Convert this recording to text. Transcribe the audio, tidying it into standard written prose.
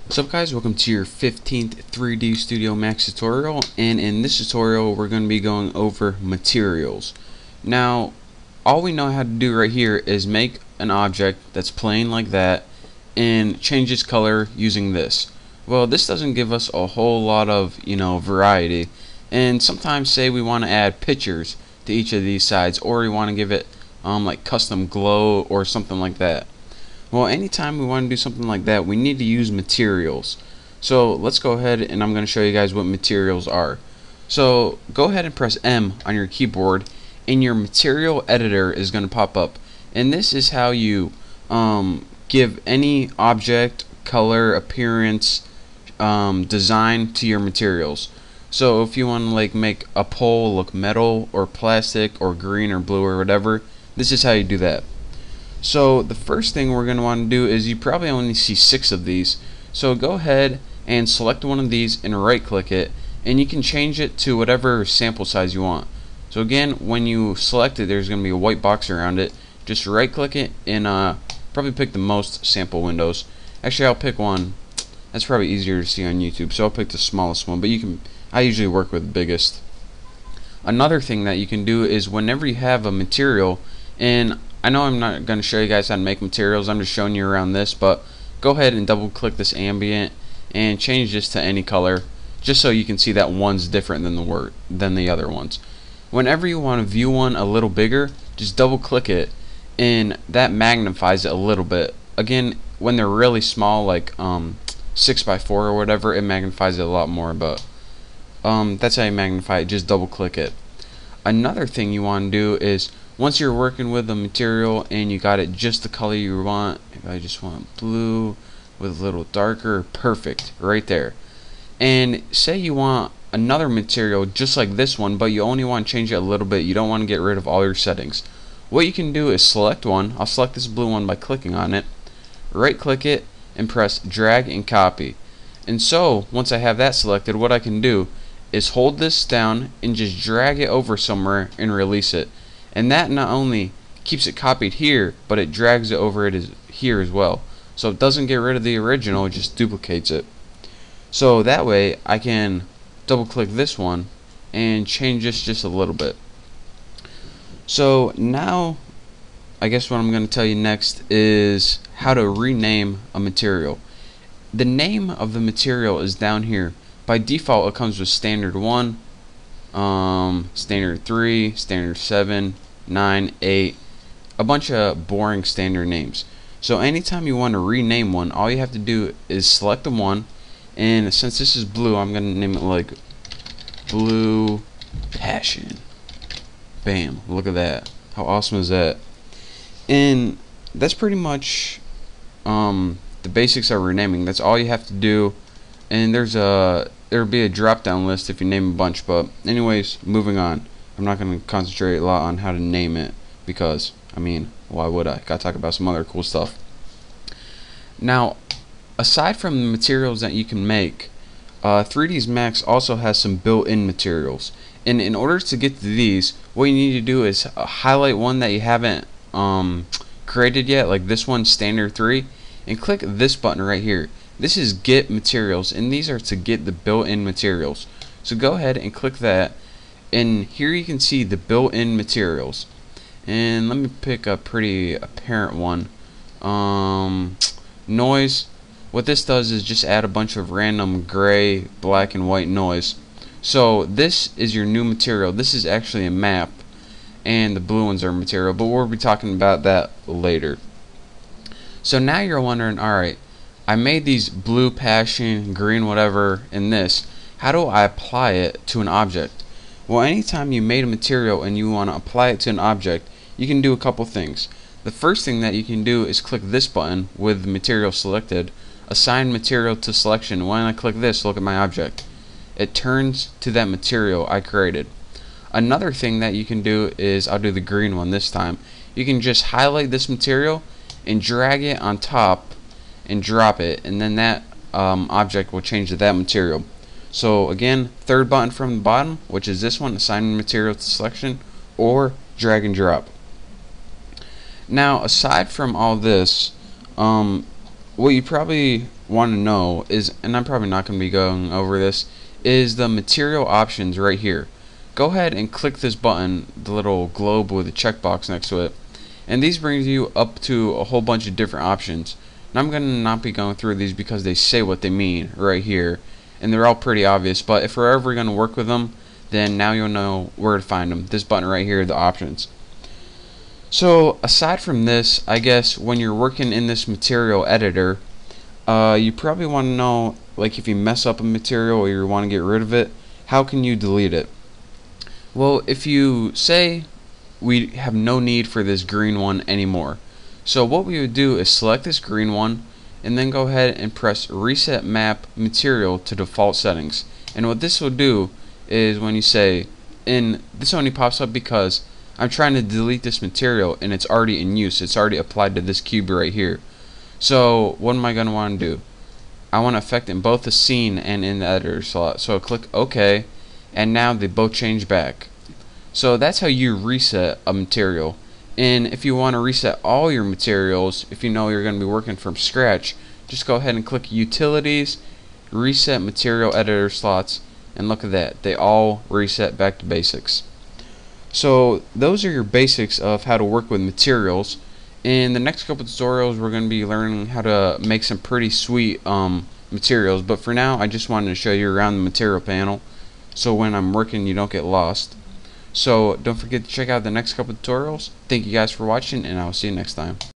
What's up guys, welcome to your 15th 3D Studio Max tutorial, and in this tutorial we're going to be going over materials. Now all we know how to do right here is make an object that's plain like that and change its color using this. Well, this doesn't give us a whole lot of variety, and sometimes say we want to add pictures to each of these sides, or we want to give it like custom glow or something like that. Well, anytime we want to do something like that, we need to use materials. So let's go ahead and I'm going to show you guys what materials are. So go ahead and press M on your keyboard and your material editor is going to pop up. And this is how you give any object, color, appearance, design to your materials. So if you want to like make a pole look metal or plastic or green or blue or whatever, this is how you do that. So the first thing we're going to want to do is you probably only see 6 of these. So go ahead and select one of these and right click it, and you can change it to whatever sample size you want. So again, when you select it, there's going to be a white box around it. Just right click it and probably pick the most sample windows. Actually, I'll pick one that's probably easier to see on YouTube, so I'll pick the smallest one, but I usually work with the biggest. Another thing that you can do is whenever you have a material, and I know I'm not going to show you guys how to make materials, I'm just showing you around this, but go ahead and double click this ambient and change this to any color, just so you can see that one's different than the other ones. Whenever you want to view one a little bigger, just double click it and that magnifies it a little bit. Again, when they're really small, like 6x4 or whatever, it magnifies it a lot more, but that's how you magnify it. Just double click it. Another thing you want to do is, once you're working with a material and you got it just the color you want, if I just want blue with a little darker, perfect, right there. And say you want another material just like this one, but you only want to change it a little bit, you don't want to get rid of all your settings. What you can do is select one. I'll select this blue one by clicking on it, right click it, and press drag and copy. And so once I have that selected, what I can do is hold this down and just drag it over somewhere and release it. And that not only keeps it copied here, but it drags it over here as well. So it doesn't get rid of the original, it just duplicates it. So that way I can double click this one and change this just a little bit. So now I guess what I'm going to tell you next is how to rename a material. The name of the material is down here. By default it comes with standard 1, standard 3, standard 7, 9, 8, a bunch of boring standard names. So anytime you want to rename one, all you have to do is select the one, and since this is blue, I'm going to name it like Blue Passion. Bam, look at that. How awesome is that? And that's pretty much the basics of renaming. That's all you have to do. And there'll be a drop down list if you name a bunch, but anyways, moving on. I'm not going to concentrate a lot on how to name it because, I mean, why would I? Gotta talk about some other cool stuff. Now, aside from the materials that you can make, 3ds Max also has some built-in materials. And in order to get to these, what you need to do is highlight one that you haven't created yet, like this one, standard 3, and click this button right here. This is get materials, and these are to get the built-in materials. So go ahead and click that, and here you can see the built-in materials. And let me pick a pretty apparent one. Noise. What this does is just add a bunch of random gray, black, and white noise. So this is your new material. This is actually a map, and the blue ones are material, but we'll be talking about that later. So now you're wondering, alright, I made these blue, passion, green, whatever in this. How do I apply it to an object? Well, anytime you made a material and you want to apply it to an object, you can do a couple things. The first thing that you can do is click this button with the material selected, assign material to selection. When I click this, look at my object. It turns to that material I created. Another thing that you can do is, I'll do the green one this time. You can just highlight this material and drag it on top and drop it, and then that object will change to that material. So again, third button from the bottom, which is this one, assign material to selection, or drag and drop. Now aside from all this, what you probably want to know is, and I'm probably not going to be going over this, is the material options right here. Go ahead and click this button, the little globe with a checkbox next to it, and these brings you up to a whole bunch of different options. And I'm going to not be going through these because they say what they mean right here, and they're all pretty obvious, but if we're ever going to work with them, then now you'll know where to find them. This button right here, the options. So aside from this, I guess when you're working in this material editor, you probably want to know, like, if you mess up a material or you want to get rid of it, how can you delete it? Well, if you say we have no need for this green one anymore, so what we would do is select this green one and then go ahead and press reset map material to default settings. And what this will do is, when you say, and this only pops up because I'm trying to delete this material and it's already in use, it's already applied to this cube right here. So what am I going to want to do? I want to affect in both the scene and in the editor slot. So click OK, and now they both change back. So that's how you reset a material. And if you want to reset all your materials, if you know you're going to be working from scratch, just go ahead and click Utilities, Reset Material Editor Slots, and look at that, they all reset back to basics. So those are your basics of how to work with materials. In the next couple tutorials, we're going to be learning how to make some pretty sweet materials, but for now I just wanted to show you around the material panel so when I'm working you don't get lost. So don't forget to check out the next couple tutorials. Thank you guys for watching, and I'll see you next time.